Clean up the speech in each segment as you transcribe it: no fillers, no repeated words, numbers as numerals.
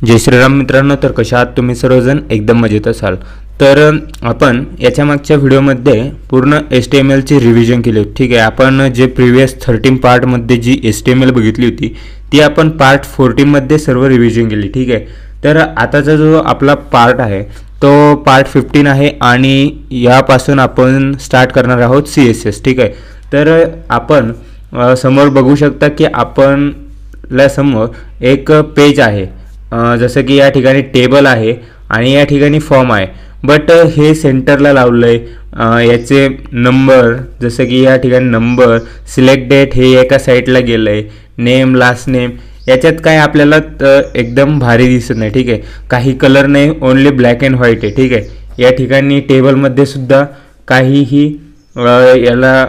जय श्रीराम मित्रांनो, तर कशा आहात तुम्ही सर्वजण? एकदम मजेत असाल तर आपण याच्या मागच्या व्हिडिओमध्ये पूर्ण HTML ची रिव्हिजन केली होती. ठीक आहे, आपण जे प्रीवियस 13 पार्टमध्ये जी HTML बघितली होती ती आपण पार्ट 14 मध्ये सर्व रिव्हिजन केली. ठीक आहे, तर आताचा जो आपला पार्ट आहे तो पार्ट 15 आहे आणि यापासून आपण स्टार्ट करणार आहोत CSS. ठीक आहे, तर आपण समोर बघू शकता की आपल्या समोर एक पेज आहे. जसं की या ठिकाणी टेबल आहे आणि या ठिकाणी फॉर्म आहे, बट हे सेंटरला लावलं आहे. याचे नंबर, जसं की या ठिकाणी नंबर, सिलेक्ट डेट हे एका साईडला गेलं आहे, नेम, लास्ट नेम याच्यात काय आपल्याला एकदम भारी दिसत नाही. ठीक आहे, काही कलर नाही, ओनली ब्लॅक अँड व्हाईट आहे. ठीक आहे, या ठिकाणी टेबलमध्ये सुद्धा काहीही याला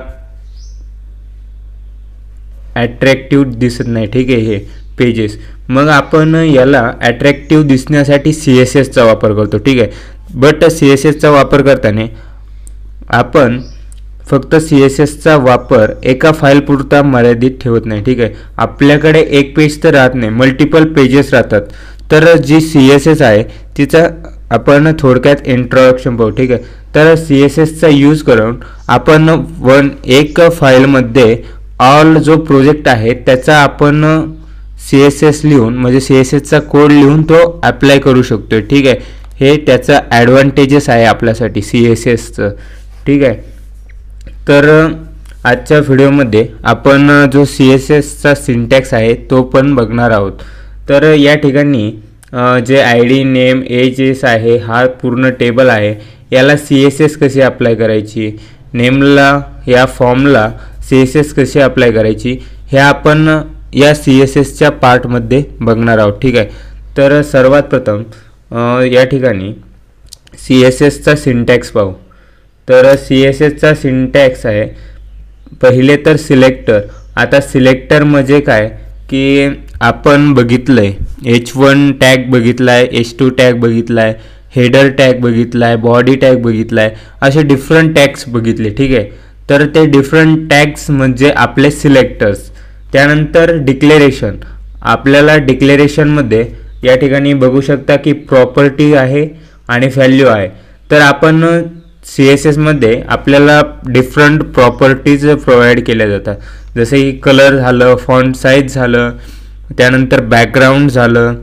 अट्रॅक्टिव्ह दिसत नाही. ठीक आहे, हे पेजेस. मग आपण याला अट्रॅक्टिव्ह दिसण्यासाठी CSS चा वापर करतो. ठीक आहे, बट CSS चा वापर करताना आपण फक्त CSS चा वापर एका फाईल पुरता मर्यादित ठेवत नाही. ठीक आहे, आपल्याकडे एक पेज तर राहत नाही, मल्टिपल पेजेस राहतात. तर जी CSS आहे तिचा आपण थोडक्यात इंट्रोडक्शन पाहू. ठीक आहे, तर CSS चा यूज करून आपण एक फाईलमध्ये ऑल जो प्रोजेक्ट आहे त्याचा आपण CSS लिहून, म्हणजे CSS चा कोड लिहून तो अप्लाय करू शकतो. ठीक आहे, हे त्याचा ॲडव्हान्टेजेस आहे आपल्यासाठी CSS चं. ठीक आहे, तर आजच्या व्हिडिओमध्ये आपण जो CSS चा सिंटॅक्स आहे तो पण बघणार आहोत. तर या ठिकाणी जे ID, नेम, एजेस आहे हा पूर्ण टेबल आहे. याला CSS कशी अप्लाय करायची, नेमला या फॉर्मला CSS कशी अप्लाय करायची हे आपण या CSS च्या पार्टमध्ये बघणार आहोत. ठीक आहे, तर सर्वात प्रथम या ठिकाणी CSS चा सिंटॅक्स पाहू. तर CSS चा सिंटॅक्स आहे पहिले तर सिलेक्टर. आता सिलेक्टर म्हणजे काय की आपण बघितलंय H1 टॅग बघितलाय, H2 टॅग बघितलाय, हेडर टॅग बघितलाय, बॉडी टॅग बघितलाय, असे डिफरंट टॅग्स बघितले. ठीक आहे, तर ते डिफरंट टॅग्स म्हणजे आपले सिलेक्टर्स. त्यानंतर डिक्लेरेशन. आपल्याला डिक्लेरेशनमध्ये या ठिकाणी बघू शकता की प्रॉपर्टी आहे आणि व्हॅल्यू आहे. तर आपण CSS मध्ये आपल्याला डिफरंट प्रॉपर्टीज प्रोव्हाइड केल्या जातात, जसे की कलर झालं, फॉन्ट साईज झालं, त्यानंतर बॅकग्राऊंड झालं,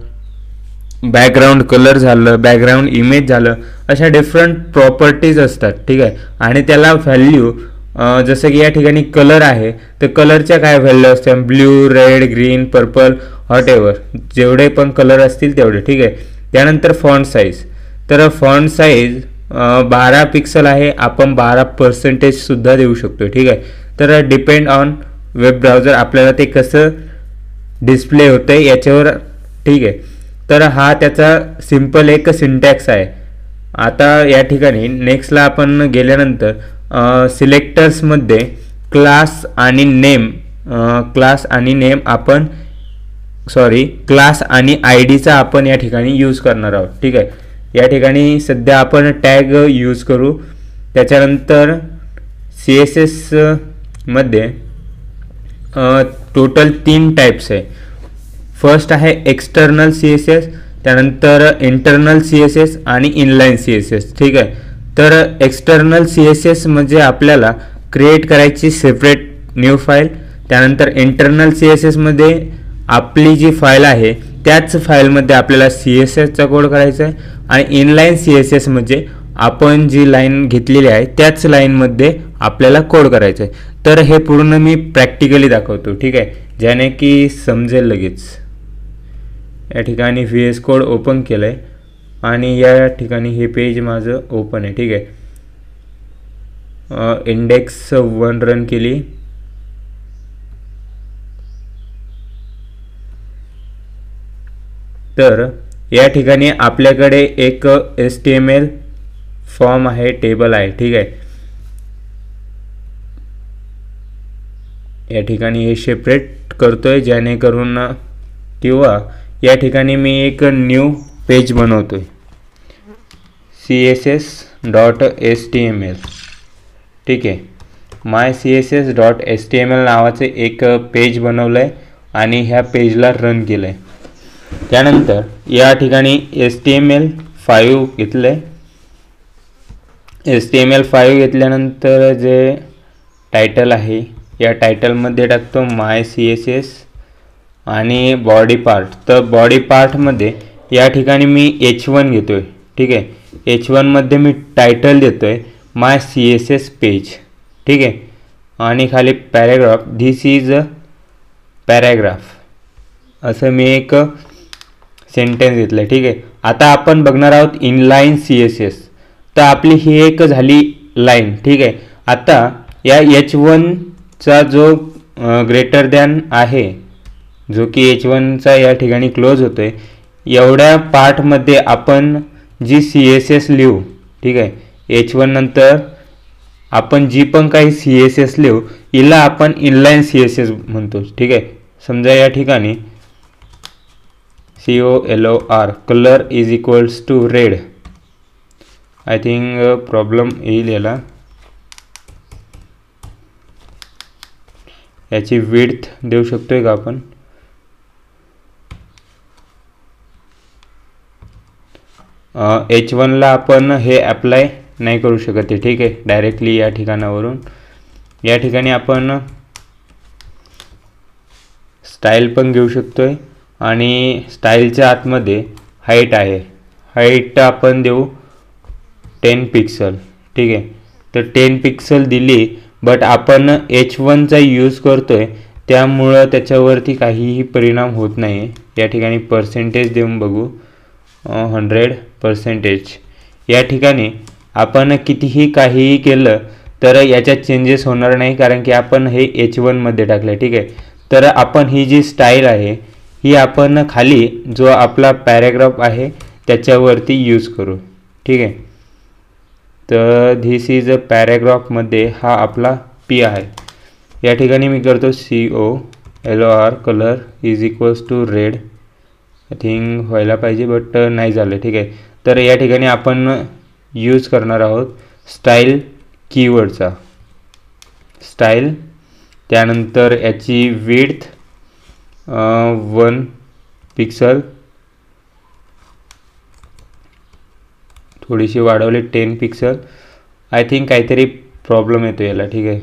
बॅकग्राऊंड कलर झालं, बॅकग्राऊंड इमेज झालं, अशा डिफरंट प्रॉपर्टीज असतात. ठीक आहे, आणि त्याला व्हॅल्यू जसं की या ठिकाणी कलर आहे तर कलरच्या काय व्हॅल्यू असतात, blue, red, green, purple, whatever जेवढे पण कलर असतील तेवढे. ठीक आहे, त्यानंतर फॉन्ट साईज. तर फॉन्ट साईज 12 पिक्सल आहे, आपण 12% सुद्धा देऊ शकतो. ठीक आहे, तर डिपेंड ऑन वेब ब्राउझर आपल्याला ते कसं डिस्प्ले होतं याच्यावर. ठीक आहे, तर हा त्याचा सिम्पल एक सिंटॅक्स आहे. आता या ठिकाणी नेक्स्टला आपण गेल्यानंतर सिलेक्टर्समध्ये क्लास आणि IDचा आपण या ठिकाणी यूज करणार आहोत. ठीक आहे, या ठिकाणी सध्या आपण टॅग यूज करू. त्याच्यानंतर CSS मध्ये टोटल 3 टाईप्स आहे. फर्स्ट आहे एक्सटर्नल CSS, त्यानंतर इंटरनल CSS आणि इनलाईन CSS. ठीक आहे, तर एक्सटर्नल CSS म्हणजे आपल्याला क्रिएट करायची सेपरेट न्यू फाईल. त्यानंतर इंटरनल CSS मध्ये आपली जी फाईल आहे त्याच फाईलमध्ये आपल्याला CSS चा कोड करायचा आहे. आणि इनलाईन CSS म्हणजे आपण जी लाईन घेतलेली आहे त्याच लाईनमध्ये आपल्याला कोड करायचं आहे. तर हे पूर्ण मी प्रॅक्टिकली दाखवतो. ठीक आहे, ज्याने की समजेल लगेच. या ठिकाणी VS कोड ओपन केलं आहे आणि या ठिकाणी हे पेज माझं ओपन आहे. ठीक आहे, इंडेक्स 1 रन केली. तर या ठिकाणी आपल्याकडे एक HTML फॉर्म आहे, टेबल आहे. ठीक आहे, या ठिकाणी हे सेपरेट करतोय जेणेकरून, किंवा या ठिकाणी मी एक न्यू पेज बनवतोय CSS.html. ठीक आहे, mycss.html नावाचे एक पेज बनवलं आहे आणि ह्या पेजला रन केलं आहे. त्यानंतर या ठिकाणी HTML5 घेतलं आहे. HTML5 घेतल्यानंतर जे टायटल आहे या टायटलमध्ये टाकतो माय CSS आणि बॉडी पार्ट. तर बॉडी पार्टमध्ये या ठिकाणी मी H1 घेतो आहे. ठीक आहे, H1मध्ये मी टायटल देतो आहे माय CSS पेज. ठीक आहे, आणि खाली paragraph, this is a paragraph असं मी एक सेंटेन्स घेतलं आहे. ठीक आहे, आता आपण बघणार आहोत इनलाईन CSS. तर आपली ही एक झाली लाईन. ठीक आहे, आता या H1चा जो ग्रेटर दॅन आहे, जो की H1चा या ठिकाणी क्लोज होतो आहे, एवढ्या पार्टमध्ये आपण जी CSS लिहू. ठीक आहे, H1 नंतर आपण जी पण काही CSS लिहू हिला आपण इनलाईन CSS म्हणतो. ठीक आहे, समजा या ठिकाणी COLOR colour is equals to red. I think problem येईल याला. याची विड्थ देऊ शकतोय का आपण? H1ला आपण हे अप्लाय नाही करू शकत आहे. ठीक आहे, डायरेक्टली या ठिकाणावरून या ठिकाणी आपण स्टाईल पण घेऊ शकतोय आणि स्टाईलच्या आतमध्ये हाईट आहे. हाईट आपण देऊ 10 पिक्सल. ठीक आहे, तर 10 पिक्सल दिली, बट आपण H1चा यूज करतोय त्यामुळं त्याच्यावरती काहीही परिणाम होत नाही. या ठिकाणी पर्सेंटेज देऊन बघू, 100%. या ठिकाणी आपण कितीही काहीही केलं तर याच्यात चेंजेस होणार नाही, कारण की आपण हे H1मध्ये टाकलं. ठीक आहे, तर आपण ही जी स्टाईल आहे ही आपण खाली जो आपला पॅराग्राफ आहे त्याच्यावरती यूज करू. ठीक आहे, तर धिस इज अ पॅराग्राफमध्ये हा आपला P आहे. या ठिकाणी मी करतो COLOR colour is equals to red. I think व्हायला पाहिजे, बट नाही झालं. ठीक आहे, तर या ठिकाणी आपण यूज करणार आहोत स्टाईल कीवर्डचा. स्टाईल, त्यानंतर याची विड्थ 1 पिक्सल, थोडीशी वाढवली 10 पिक्सल. आय थिंक काहीतरी प्रॉब्लेम येतो याला. ठीक आहे,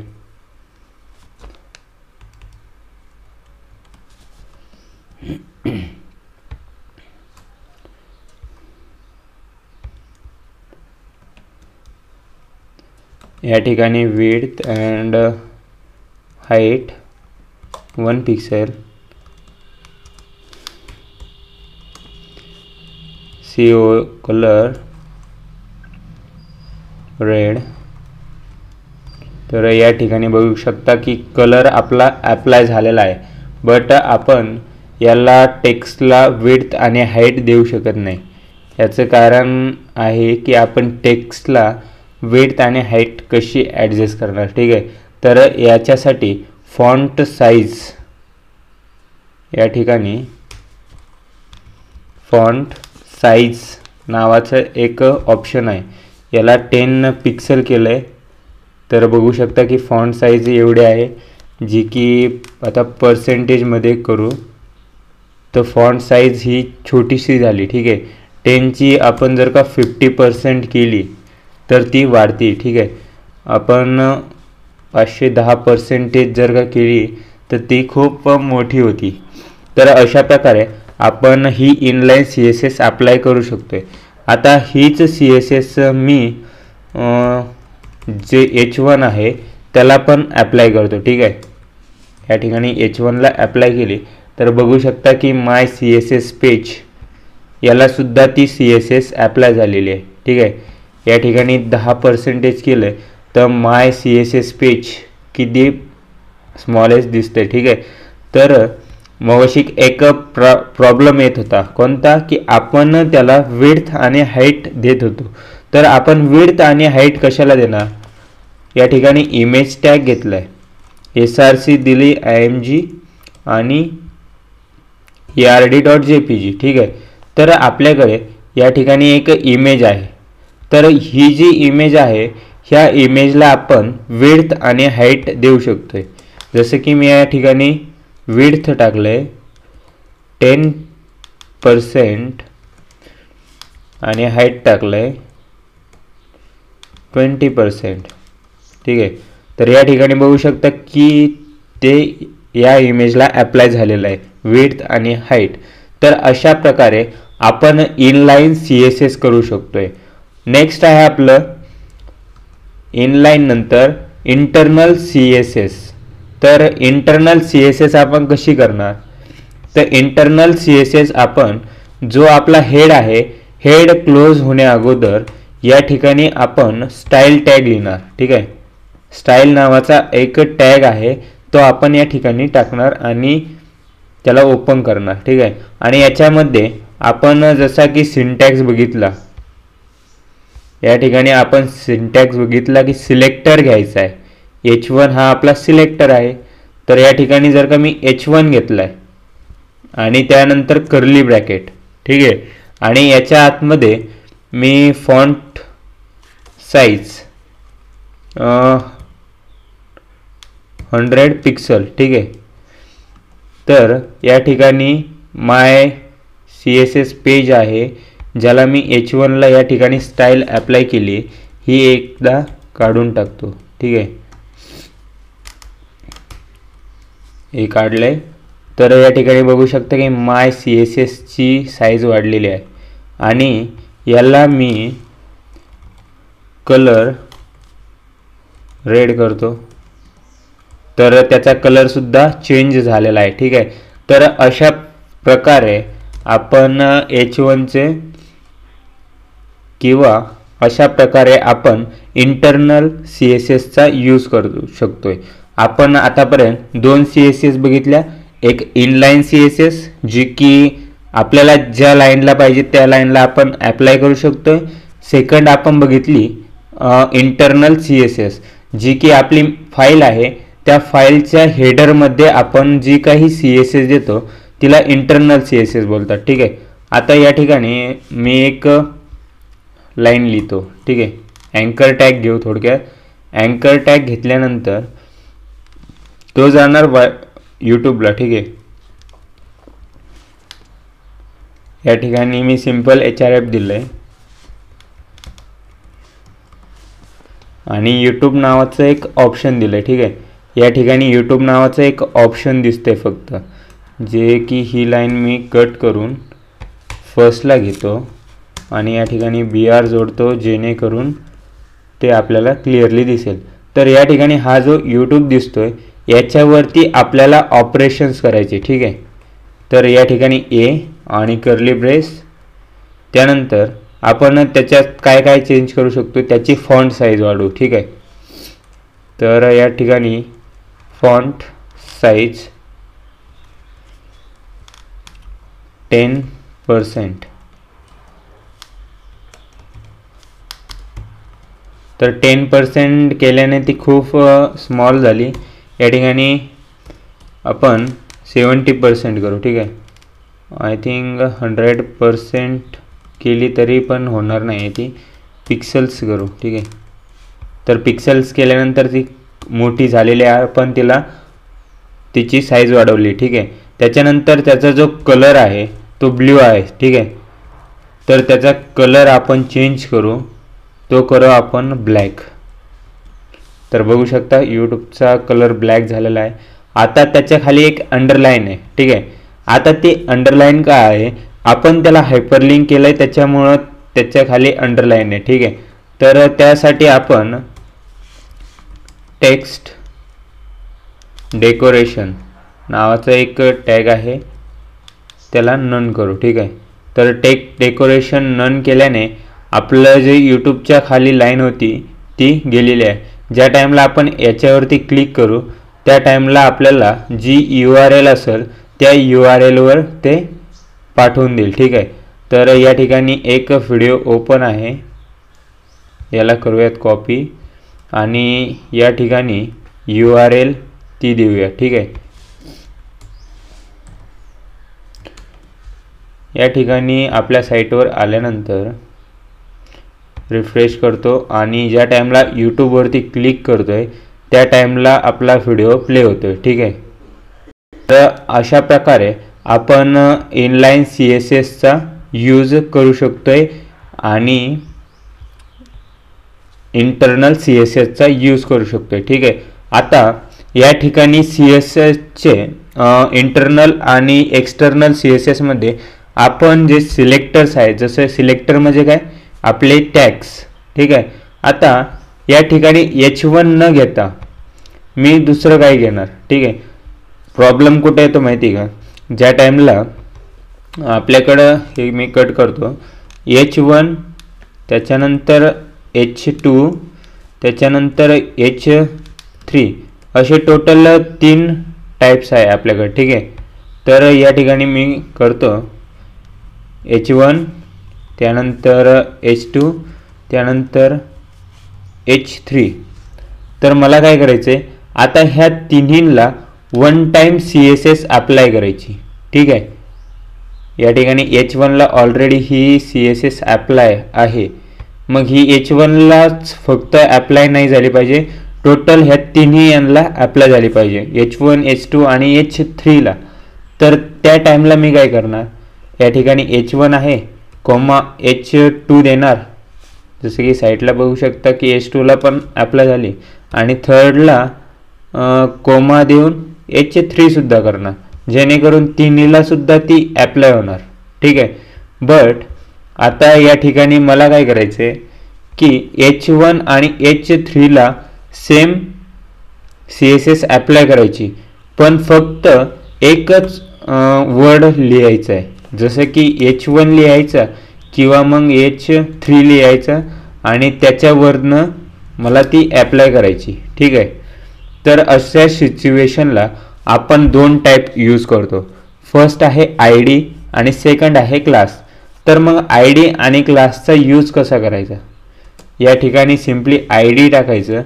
या ठिकाणी width and height 1 pixel, CO colour red. तर या ठिकाणी बघू शकता की कलर आपला अप्लाय झालेला आहे, बट आपण याला टेक्स्टला विड्थ आणि हाईट देऊ शकत नाही. याचं कारण आहे की आपण टेक्स्टला विड्थ आणि हाईट कशी ॲडजस्ट करणार. ठीक आहे, तर याच्यासाठी फॉन्ट साईज, या ठिकाणी फॉन्ट साईज नावाचं एक ऑप्शन आहे, याला 10 पिक्सल केलं आहे. तर बघू शकता की फॉन्ट साईज एवढे आहे, जी की आता पर्सेंटेजमध्ये करू तर फॉन्ट साईज ही छोटीशी झाली. ठीक आहे, 10ची आपण जर का 50% केली तर ती वाढती. ठीक आहे, आपण 510% जर का केली तर ती खूप मोठी होती. तर अशा प्रकारे आपण ही इनलाईन CSS अप्लाय करू शकतो आहे. आता हीच CSS मी जे H1 आहे त्याला पण अप्लाय करतो. ठीक आहे, या ठिकाणी H1ला अप्लाय केली तर बघू शकता की माय CSS पेज यालासुद्धा ती CSS अप्लाय झालेली आहे. ठीक आहे, या ठिकाणी 10% केलं तर माय CSS पेज किती स्मॉलेस्ट दिसते. ठीक आहे, तर मगाशी एक प्रॉब्लेम येत होता, कोणता, की आपण त्याला विड्थ आणि हाईट देत होतो. तर आपण विड्थ आणि हाईट कशाला देणार? या ठिकाणी इमेज टॅग घेतला आहे, SRC दिली IMG आणि ERD.jpg. ठीक आहे, तर आपल्याकडे या ठिकाणी एक इमेज आहे. तर ही जी इमेज आहे ह्या इमेजला आपण विड्थ आणि हाईट देऊ शकतो आहे. जसं की मी या ठिकाणी विड्थ टाकलं आहे 10 10% आणि हाईट टाकलंय 20%. ठीक आहे. तर या ठिकाणी बघू शकता की ते या इमेजला अप्लाय झालेलं आहे, विड्थ आणि हाईट. तर अशा प्रकारे आपण इनलाईन CSS करू शकतोय. नेक्स्ट आहे आपलं इनलाईन नंतर इंटरनल CSS. तर इंटरनल CSS आपण कशी करणार? तर इंटरनल CSS आपण जो आपला हेड आहे, हेड क्लोज होण्या अगोदर या ठिकाणी आपण स्टाईल टॅग लिहिणार. ठीक आहे. स्टाईल नावाचा एक टॅग आहे, तो आपण या ठिकाणी टाकणार आणि त्याला ओपन करणार. ठीक आहे. आणि याच्यामध्ये आपण जसा की सिंटॅक्स बघितला, या ठिकाणी आपण सिंटॅक्स बघितला की सिलेक्टर घ्यायचा आहे. H1 हा आपला सिलेक्टर आहे. तर या ठिकाणी जर का मी H1 घेतलाय आणि त्यानंतर कर्ली ब्रॅकेट. ठीक आहे. आणि याच्या आतमध्ये मी फॉन्ट साईज 100 पिक्सल. ठीक आहे. तर या ठिकाणी माय CSS पेज आहे, ज्याला मी H1 ला या ठिकाणी स्टाईल अप्लाय केली, ही एकदा काढून टाकतो. ठीक आहे. हे काढलंय. तर या ठिकाणी बघू शकता की माय CSS ची साईज वाढलेली आहे आणि याला मी कलर रेड करतो. तर त्याचा कलर सुद्धा चेंज झालेला आहे. ठीक आहे. तर अशा प्रकारे आपण H1 चे किंवा अशा प्रकारे आपण इंटरनल CSS चा यूज करू शकतोय. आपण आतापर्यंत 2 CSS बघितल्या. एक इनलाईन CSS, जी की आपल्याला ज्या लाईनला पाहिजे त्या लाईनला आपण अप्लाय करू शकतोय. सेकंड आपण बघितली इंटरनल CSS, जी की आपली फाईल आहे, त्या फाईलच्या हेडरमध्ये आपण जी काही CSS देतो तिला इंटरनल CSS बोलतात. ठीक आहे. आता या ठिकाणी मी एक लाईन लिहितो. ठीक आहे. अँकर टॅग घेऊ. थोडक्यात अँकर टॅग घेतल्यानंतर तो जाणार यूट्यूबला. ठीक आहे. या ठिकाणी मी सिंपल HRF दिलंय आणि यूट्यूब नावाचं एक ऑप्शन दिलंय. ठीक आहे. या ठिकाणी यूट्यूब नावाचं एक ऑप्शन दिसतंय फक्त, जे की ही लाईन मी कट करून फर्स्टला घेतो आणि या ठिकाणी BR जोडतो, जेणेकरून ते आपल्याला क्लिअरली दिसेल. तर या ठिकाणी हा जो यूट्यूब दिसतोय याच्यावरती आपल्याला ऑपरेशन्स करायचे. ठीक आहे. तर या ठिकाणी A आणि कर्ली ब्रेस, त्यानंतर आपण त्याच्यात काय काय चेंज करू शकतो, त्याची फॉन्ट साईज वाढवू. ठीक आहे. तर या ठिकाणी फॉन्ट साईज 10%. तर 10% केल्याने ती खूप स्मॉल झाली. या ठिकाणी आपण 70% करू. ठीक आहे. आय थिंक 100% केली तरी पण होणार नाही, ती पिक्सल्स करू. ठीक आहे. तर पिक्सल्स केल्यानंतर ती मोठी झालेली आहे, पण तिची साईज वाढवली. ठीक आहे. त्याच्यानंतर त्याचा जो कलर आहे तो ब्ल्यू आहे. ठीक आहे. तर त्याचा कलर आपण चेंज करू, तो करू आपण ब्लॅक. तर बघू शकता यूट्यूबचा कलर ब्लॅक झालेला आहे. आता त्याच्या खाली एक अंडरलाईन आहे. ठीक आहे. आता ते अंडरलाईन काय आहे, आपण त्याला हायपरलिंक केलंय, त्याच्यामुळं त्याच्या खाली अंडरलाईन आहे. ठीक आहे. तर त्यासाठी आपण टेक्स्ट डेकोरेशन नावाचा एक टॅग आहे, त्याला नन करू. ठीक आहे. तर टेक्स्ट डेकोरेशन नन केल्याने आपलं जे यूट्यूबच्या खाली लाईन होती ती गेलेली आहे. ज्या टाईमला आपण याच्यावरती क्लिक करू त्या टाईमला आपल्याला जी URL असेल त्या URL वर ते पाठवून देईल. ठीक आहे. तर या ठिकाणी एक व्हिडिओ ओपन आहे, याला करूयात कॉपी आणि या ठिकाणी URL ती देऊया. ठीक आहे. या ठिकाणी आपल्या साईटवर आल्यानंतर रिफ्रेश करतो आणि ज्या टाईमला यूट्यूबवरती क्लिक करतोय त्या टाईमला आपला व्हिडिओ प्ले होतोय. ठीक आहे. तर अशा प्रकारे आपण इनलाईन CSSचा यूज करू शकतोय आणि इंटरनल CSSचा यूज करू शकतोय. ठीक आहे. आता या ठिकाणी CSSचे इंटरनल आणि एक्सटर्नल CSS मध्ये आपण जे सिलेक्टर्स आहे, जसं सिलेक्टर म्हणजे काय, आपले टॅग्स. ठीक आहे. आता या ठिकाणी H1 न घेता मी दुसरं काय घेणार. ठीक आहे. प्रॉब्लेम कुठे येतो माहिती आहे का, ज्या टाईमला आपल्याकडं हे मी कट करतो, H1 त्याच्यानंतर H2 त्याच्यानंतर H3 असे टोटल 3 टाईप्स आहे आपल्याकडे. ठीक आहे. तर या ठिकाणी मी करतो H1 त्यानंतर H2 त्यानंतर H3. तर मला काय करायचं आहे, आता ह्या तिन्हींना वन टाईम CSS अप्लाय करायची. ठीक आहे. या ठिकाणी H1ला ऑलरेडी ही CSS अप्लाय आहे, मग ही H1लाच फक्त अप्लाय नाही झाली पाहिजे, टोटल ह्या तिन्ही यांना अप्लाय झाली पाहिजे, H1 H2 आणि H3ला. तर त्या टाईमला मी काय करणार, या ठिकाणी H1 आहे कॉमा H2 देणार, जसं की साईडला बघू शकता की H2ला पण अप्लाय झाली, आणि थर्डला कोमा देऊन H3 सुद्धा करणार, जेणेकरून तिन्हीला सुद्धा ती अप्लाय होणार. ठीक आहे. बट आता या ठिकाणी मला काय करायचं आहे की H1 आणि H3ला सेम CSS अप्लाय करायची, पण फक्त एकच वर्ड लिहायचं आहे, जसं की H1 लिहायचा किंवा मग H3 लिहायचा आणि त्याच्यावरनं मला ती अप्लाय करायची. ठीक आहे. तर अशा सिच्युएशनला आपण 2 टाईप यूज करतो. फर्स्ट आहे ID आणि सेकंड आहे क्लास. तर मग ID आणि क्लासचा यूज कसा करायचा, या ठिकाणी सिम्पली ID टाकायचं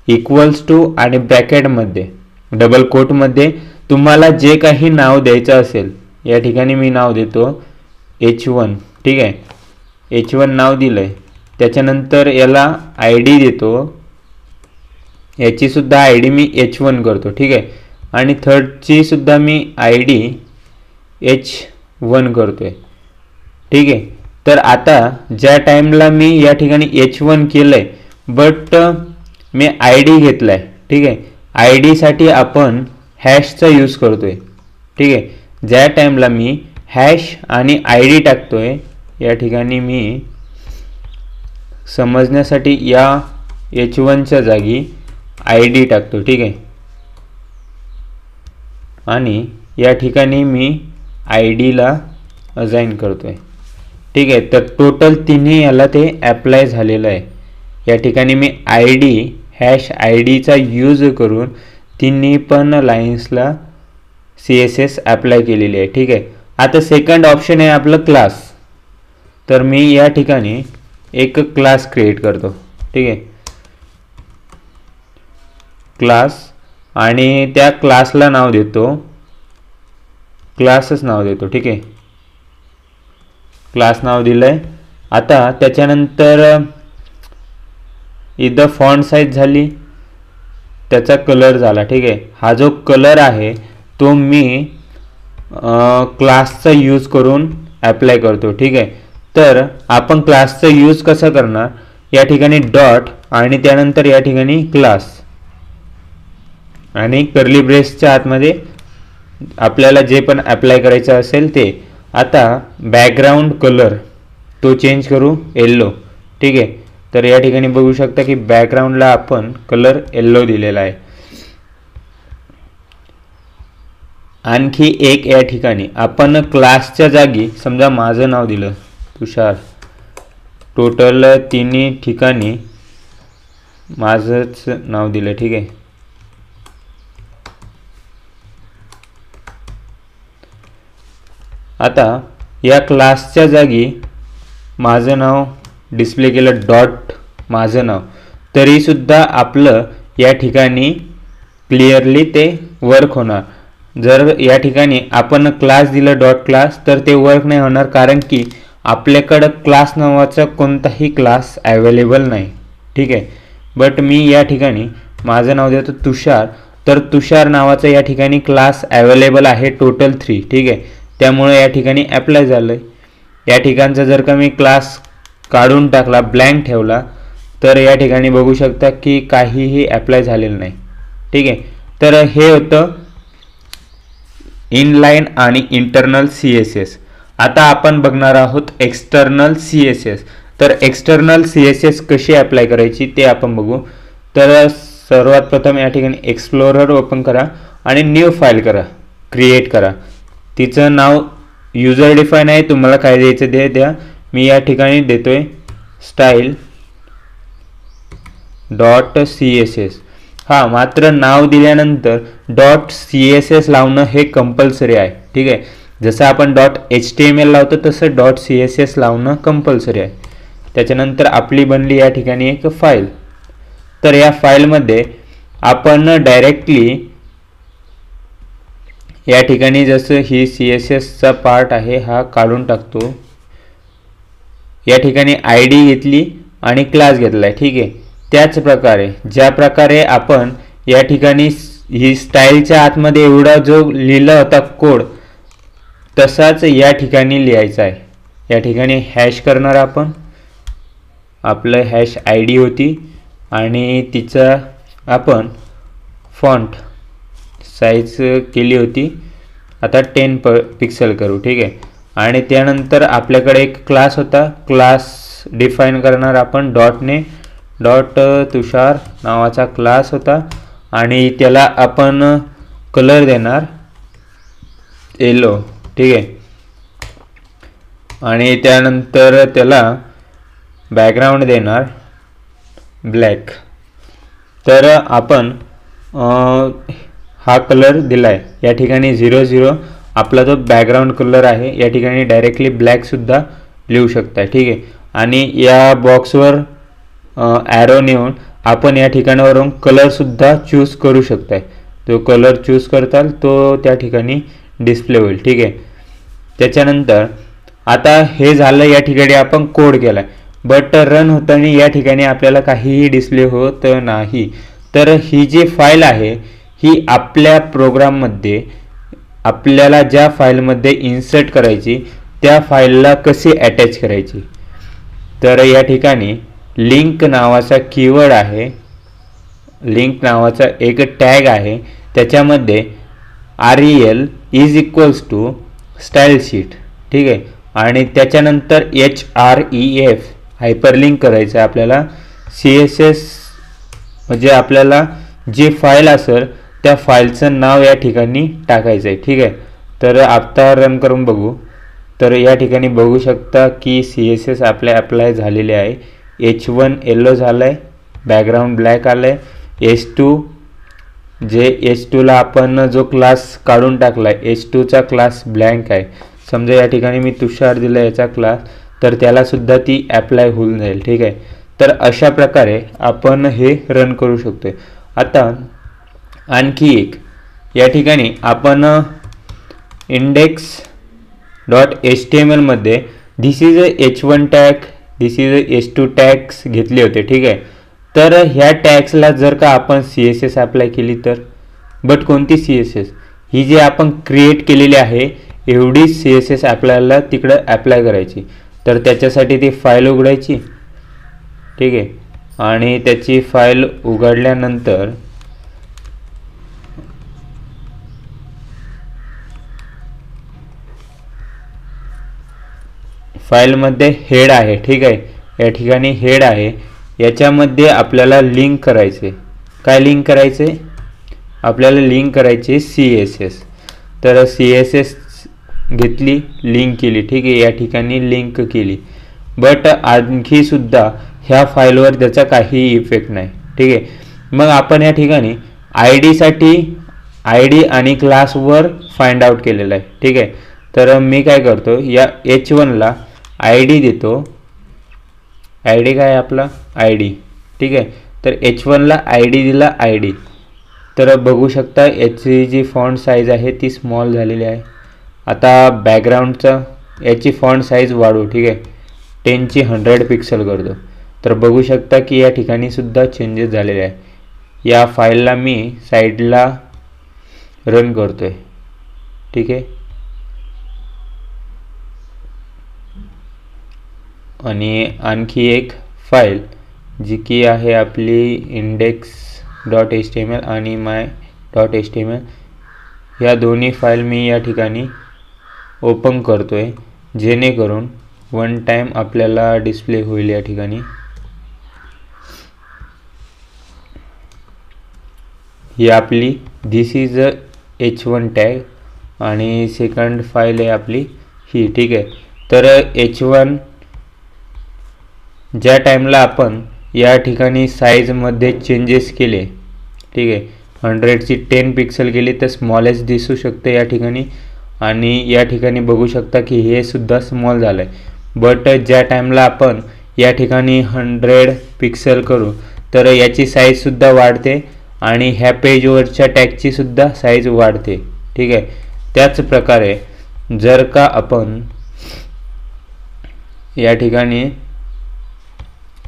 इक्वल्स टू आणि ब्रॅकेटमध्ये डबल कोटमध्ये तुम्हाला जे काही नाव द्यायचं असेल, या ठिकाणी मी नाव देतो H1. ठीक आहे. H1 नाव दिलं आहे, त्याच्यानंतर याला ID देतो, याची सुद्धा ID मी H1 करतो. ठीक आहे. आणि थर्डची सुद्धा मी ID H1 करतोय. ठीक आहे. तर आता ज्या टाईमला मी या ठिकाणी H1 केलंय, बट मी ID घेतलाय. ठीक आहे. ID साठी आपण हॅशचा यूज करतोय. ठीक आहे. ज्या टाईमला मी हॅश आणि ID टाकतोय, या ठिकाणी मी समजण्यासाठी या H1च्या जागी ID टाकतो. ठीक आहे. आणि या ठिकाणी मी IDला असाइन करतोय. ठीक आहे. तर टोटल तिन्ही याला ते अप्लाय झालेलं आहे. या ठिकाणी मी ID हॅश IDचा यूज करून तिन्ही पण लाईन्सला CSS अप्लाय केलेली आहे. ठीक आहे. आता सेकंड ऑप्शन आहे आपलं क्लास. तर मी या ठिकाणी एक क्लास क्रिएट करतो. ठीक आहे. क्लास, आणि त्या क्लासला नाव देतो क्लासच नाव देतो. ठीक आहे. क्लास नाव दिलंय. आता त्याच्यानंतर इथं फॉन्ट साईज झाली, त्याचा कलर झाला. ठीक आहे. हा जो कलर आहे तो मी क्लासचा यूज करून अप्लाय करतो. ठीक आहे. तर आपण क्लासचा यूज कसा करणार, या ठिकाणी डॉट आणि त्यानंतर या ठिकाणी क्लास आणि कर्ली ब्रेसच्या आतमध्ये आपल्याला जे पण अप्लाय करायचं असेल ते. आता बॅकग्राऊंड कलर तो चेंज करू येलो. ठीक आहे. तर या ठिकाणी बघू शकता की बॅकग्राऊंडला आपण कलर येलो दिलेला आहे. आणखी एक या ठिकाणी आपण क्लासच्या जागी समजा माझं नाव दिलं तुषार, टोटल तिन्ही ठिकाणी माझंच नाव दिलं. ठीक आहे. आता या क्लासच्या जागी माझं नाव डिस्प्ले केलं डॉट माझं नाव, तरी सुद्धा आपलं या ठिकाणी क्लिअरली ते वर्क होणार. जर या ठिकाणी आपण क्लास दिलं डॉट क्लास तर ते वर्क नाही होणार, कारण की आपल्याकडं क्लास नावाचा कोणताही क्लास अवेलेबल नाही. ठीक आहे. बट मी या ठिकाणी माझं नाव देतो तुषार, तर तुषार नावाचा या ठिकाणी क्लास अवेलेबल आहे टोटल 3. ठीक आहे. त्यामुळे या ठिकाणी अप्लाय झालं आहे। या ठिकाणचा जर का मी क्लास काढून टाकला, ब्लँक ठेवला, तर या ठिकाणी बघू शकता की काहीही अप्लाय झालेलं नाही, ठीक आहे। तर हे होतं इनलाईन आणि इंटरनल CSS। आता आपण बघणार आहोत एक्सटर्नल CSS। तर एक्सटर्नल CSS कशी अप्लाय करायची ते आपण बघू। तर सर्वात प्रथम या ठिकाणी एक्सप्लोरर ओपन करा आणि न्यू फाईल क्रिएट करा। तिचं नाव युजर डिफाईन आहे, तुम्हाला काय द्यायचं ते द्या। मी या ठिकाणी देतोय स्टाईल .css। हां, मात्र नाव दिल्यानंतर .css लावणं हे कंपल्सरी आहे, ठीक आहे। जसं आपण .html लावतो तसं .css लावणं कंपल्सरी आहे। त्याच्यानंतर आपली बनली या ठिकाणी एक फाईल। तर या फाईलमध्ये आपण डायरेक्टली या ठिकाणी जसं ही CSSचा पार्ट आहे हा काढून टाकतो। या ठिकाणी ID घेतली आणि क्लास घेतलाय, ठीक आहे। त्याच प्रकारे ज्या प्रकारे आपण या ठिकाणी ही स्टाईलच्या आतमध्ये एवढा जो लिहिला होता कोड तसाच या ठिकाणी लिहायचा आहे। या ठिकाणी हॅश करणार आपण, आपलं हॅश ID होती आणि तिचा आपण फॉन्ट साईज केली होती, आता 10 पिक्सल करू, ठीक आहे। आणि त्यानंतर आपल्याकडे एक क्लास होता, क्लास डिफाईन करणार आपण डॉटने, तुषार नावाचा क्लास होता आणि त्याला आपण कलर देणार येलो, ठीक आहे। आणि त्यानंतर त्याला बॅकग्राऊंड देणार ब्लॅक। तर आपण हा कलर दिलाय, या ठिकाणी 00 आपला जो बॅकग्राऊंड कलर आहे, या ठिकाणी डायरेक्टली ब्लॅक सुद्धा लिहू शकता, ठीक आहे। आणि या बॉक्सवर ॲरो नेऊन आपण या ठिकाणावरून कलर सुद्धा चूज करू शकताय। तो कलर चूज करताल तो त्या ठिकाणी डिस्प्ले होईल, ठीक आहे। त्याच्यानंतर आता हे झालं, या ठिकाणी आपण कोड केलाय, बट रन होताना या ठिकाणी आपल्याला काहीही डिस्प्ले होत नाही। तर ही जी फाईल आहे ही आपल्या प्रोग्राममध्ये आपल्याला ज्या फाईलमध्ये इन्सर्ट करायची त्या फाईलला कशी अटॅच करायची, तर या ठिकाणी लिंक नावाचा कीवर्ड आहे, लिंक नावाचा एक टॅग आहे, त्याच्यामध्ये rel = स्टाईल शीट, ठीक आहे। आणि त्याच्यानंतर href हायपरलिंक करायचं आहे आपल्याला CSS, म्हणजे आपल्याला जी फाईल असेल त्या फाईलचं नाव या ठिकाणी टाकायचं आहे, ठीक आहे। तर आता रन करून बघू, तर या ठिकाणी बघू शकता की CSS आपल्या अप्लाय झालेले आहे। H1 येलो झालं आहे, बॅकग्राऊंड ब्लॅक आलं आहे। H2 जे H2ला आपण जो क्लास काढून टाकला आहे, H2चा क्लास ब्लँक आहे। समजा या ठिकाणी मी तुषार दिला याचा क्लास, तर त्यालासुद्धा ती अप्लाय होऊन जाईल, ठीक आहे। तर अशा प्रकारे आपण हे रन करू शकतो। आता आणखी एक या ठिकाणी आपण index.html मध्ये this is H1 tag, this is H2 tags घेतले होते, ठीक आहे। तर ह्या टॅग्सला जर का आपण CSS अप्लाय केली तर, बट कोणती CSS, ही जी आपण क्रिएट केलेली आहे एवढी CSS आपल्याला तिकडं अप्लाय करायची। तर त्याच्यासाठी ती फाईल उघडायची, ठीक आहे। आणि त्याची फाईल उघडल्यानंतर फाईलमध्ये हेड आहे, ठीक आहे। या ठिकाणी हेड आहे, याच्यामध्ये आपल्याला लिंक करायचे, काय लिंक करायचे, आपल्याला लिंक करायचे CSS। तर CSS घेतली, लिंक केली, ठीक आहे। या ठिकाणी लिंक केली, बट आणखी सुद्धा ह्या फाईलवर त्याचा काही इफेक्ट नाही, ठीक आहे। मग आपण या ठिकाणी ID ID आणि क्लासवर फाइंड आउट केलेलं आहे, ठीक आहे। तर मी काय करतो, या H1ला ID देतो, ID काय आपला ID, ठीक आहे। तर H1ला ID दिला, ID। तर बघू शकता याची जी फॉन्ट साईज आहे ती स्मॉल झालेली आहे। आता बॅकग्राऊंडचा याची फॉन्ट साईज वाढवू, ठीक आहे, 10 ची 100 पिक्सल करतो। तर बघू शकता की या ठिकाणी सुद्धा चेंजेस झालेले आहे। या फाईलला मी साईडला रन करतोय, ठीक आहे। आणि आणखी एक फाईल जी की आहे आपली index.html आणि my.html, या दोन्ही फाईल मी या ठिकाणी ओपन करतोय, जेणेकरून वन टाइम आपल्याला डिस्प्ले होईल या ठिकाणी. ही आपली दिस इज h1 टॅग आणि सेकंड फाईल आहे आपली ही. ठीक आहे. तर h1 ज्या टाईमला आपण या ठिकाणी साईजमध्ये चेंजेस केले, ठीक आहे, 100ची 10 पिक्सल केली तर स्मॉलेस्ट दिसू शकते या ठिकाणी. आणि या ठिकाणी बघू शकता की हे सुद्धा स्मॉल झालं आहे. बट ज्या टाईमला आपण या ठिकाणी 100 पिक्सल करू तर याची साईजसुद्धा वाढते आणि ह्या पेजवरच्या टॅगची सुद्धा साईज वाढते. ठीक आहे. त्याच प्रकारे जर का आपण या ठिकाणी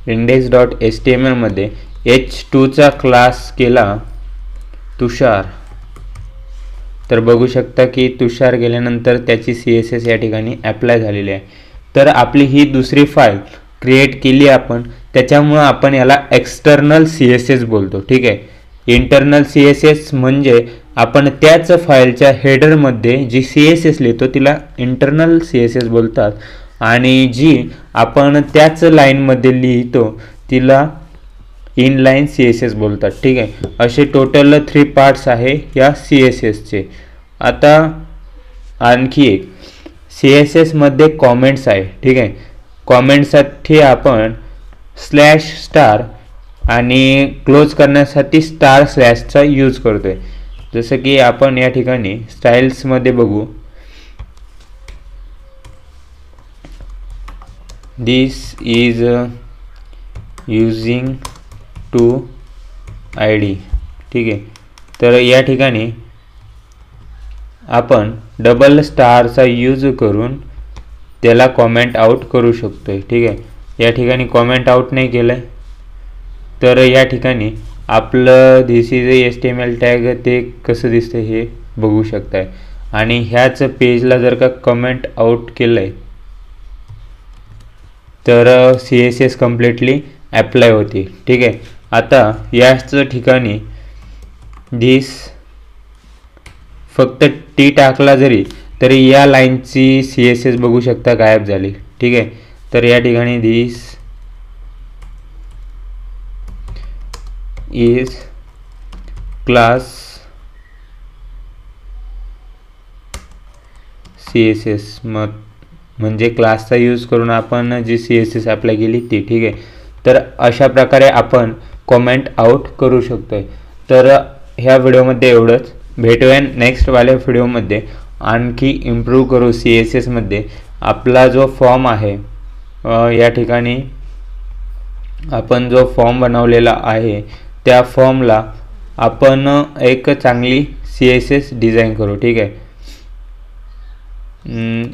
index.html मध्ये h2चा क्लास केला तुषार, तर बघू शकता की तुषार गेल्यानंतर त्याची CSS या ठिकाणी अप्लाय झालेली आहे. तर आपली ही दुसरी फाईल क्रिएट केली आपण, त्याच्यामुळं आपण याला एक्सटर्नल CSS बोलतो. ठीक आहे. इंटरनल CSS म्हणजे आपण त्याच फाईलच्या हेडरमध्ये जी CSS लिहितो तिला इंटरनल CSS बोलतात, आणि जी आपण त्याच लाईनमध्ये लिहितो तिला इनलाईन CSS बोलतात. ठीक आहे. असे टोटल 3 पार्ट्स आहे या CSSचे. आता आणखी एक CSS मध्ये कॉमेंट्स आहे. ठीक आहे. कॉमेंटसाठी आपण /* आणि क्लोज करण्यासाठी */चा यूज करतोय. जसं की आपण या ठिकाणी स्टाईल्समध्ये बघू, दिस इज यूजिंग टू ID. ठीक आहे. तर या ठिकाणी आपण *चा यूज करून त्याला कॉमेंट आउट करू शकतोय. ठीक आहे. या ठिकाणी कॉमेंट आउट नाही केलं आहे, तर या ठिकाणी आपलं दिस इज HTML टॅग ते कसं दिसतं हे बघू शकताय. आणि ह्याच पेजला जर का कमेंट आउट केलं आहे तर CSS कम्प्लिटली अप्लाय होते. ठीक आहे. आता याच ठिकाणी दिस फक्त T टाकला जरी तरी या लाईनची CSS बघू शकता गायब झाली. ठीक आहे. तर या ठिकाणी दिस इज क्लास CSS म्हणजे क्लासचा यूज करून आपण जी CSS अप्लाय केली ती. ठीक आहे. तर अशा प्रकारे आपण कॉमेंट आउट करू शकतोय. तर ह्या व्हिडिओमध्ये एवढंच. भेटूया नेक्स्टवाल्या व्हिडिओमध्ये. आणखी इम्प्रूव्ह करू CSS मध्ये. आपला जो फॉर्म आहे या ठिकाणी आपण जो फॉर्म बनवलेला आहे त्या फॉर्मला आपण एक चांगली CSS डिझाईन करू. ठीक आहे.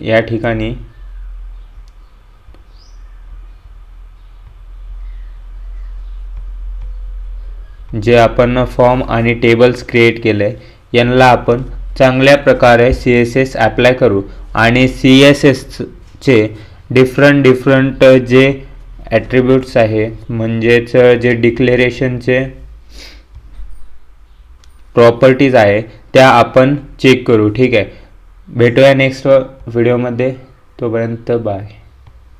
या ठिकाणी जे आपण फॉर्म आणि टेबल्स क्रिएट केले यांना आपण चांगल्या प्रकारे CSS अप्लाय करू आणि CSSचे डिफरंट जे ॲट्रिब्यूट्स आहे म्हणजेच जे डिक्लेरेशनचे प्रॉपर्टीज आहे त्या आपण चेक करू. ठीक आहे. भेटूया नेक्स्ट व्हिडिओमध्ये. तोपर्यंत बाय.